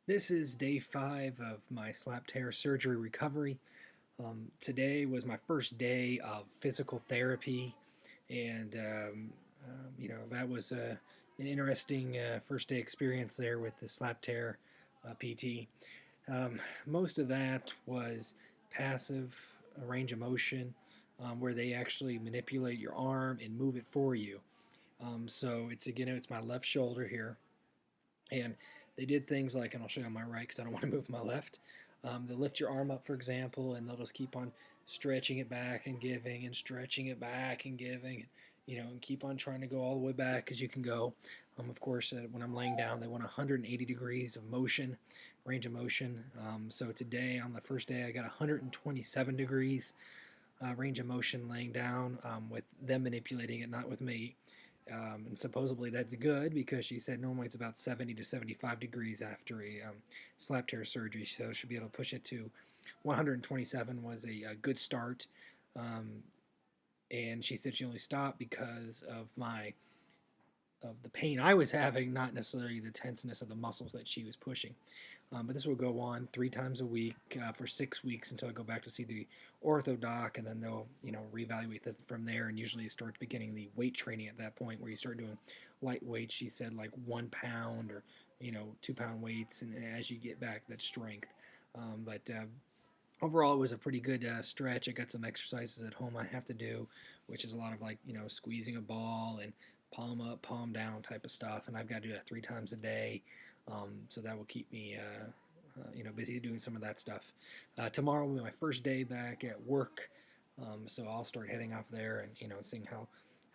This is day 5 of my slap tear surgery recovery. Today was my first day of physical therapy, and that was an interesting first day experience there with the slap tear PT. Most of that was passive range of motion, where they actually manipulate your arm and move it for you. So it's my left shoulder here, and they did things like, and I'll show you on my right because I don't want to move my left. They'll lift your arm up, for example, and they'll just keep on stretching it back and giving and stretching it back and giving, and keep on trying to go all the way back as you can go. Of course, when I'm laying down, they want 180 degrees of motion, range of motion. So today, on the first day, I got 127 degrees range of motion laying down, with them manipulating it, not with me. And supposedly that's good because she said normally it's about 70 to 75 degrees after a slap tear surgery, so she'll be able to push it to 127 was a good start. Um, and she said she only stopped because of the pain I was having, not necessarily the tenseness of the muscles that she was pushing. But this will go on 3 times a week for 6 weeks until I go back to see the ortho doc, and then they'll reevaluate it from there. And usually start beginning the weight training at that point, where you start doing light weights. She said like 1 pound or 2 pound weights, and as you get back that strength. But Overall, it was a pretty good stretch. I got some exercises at home I have to do, which is a lot of squeezing a ball and palm up, palm down type of stuff. And I've got to do that 3 times a day. So that will keep me, busy doing some of that stuff. Tomorrow will be my first day back at work. So I'll start heading off there and, seeing how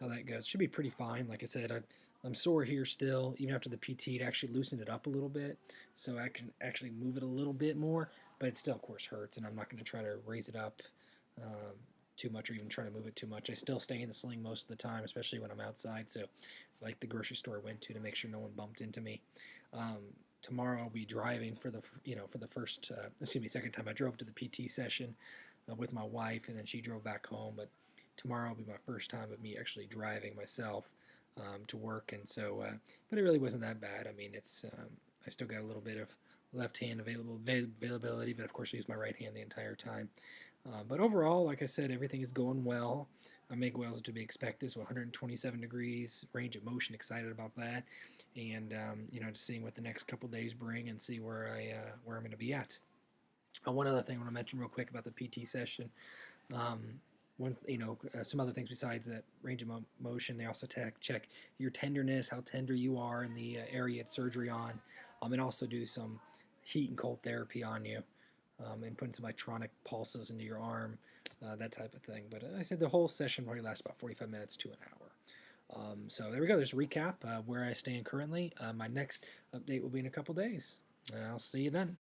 that goes. Should be pretty fine. Like I said, I'm sore here still. Even after the PT, it actually loosened it up a little bit. So I can actually move it a little bit more, but it still, of course, hurts, and I'm not going to try to raise it up too much or even try to move it too much. I still stay in the sling most of the time, especially when I'm outside. So, like the grocery store I went to make sure no one bumped into me. Um, Tomorrow I'll be driving for the first, second time. I drove to the PT session with my wife, and then she drove back home. But tomorrow will be my first time of me actually driving myself to work, and so, but it really wasn't that bad. I mean, I still got a little bit of left hand availability, but of course I use my right hand the entire time. But overall, like I said, everything is going well. Miguel's to be expected, so 127 degrees range of motion. Excited about that, and just seeing what the next couple days bring and see where I'm going to be at. One other thing I want to mention real quick about the PT session. Um, some other things besides that range of motion, they also check your tenderness, how tender you are in the area it's surgery on, and also do some heat and cold therapy on you, and putting some electronic pulses into your arm, that type of thing. But I said the whole session probably lasts about 45 minutes to an hour. So there we go. There's a recap where I stand currently. My next update will be in a couple days. I'll see you then.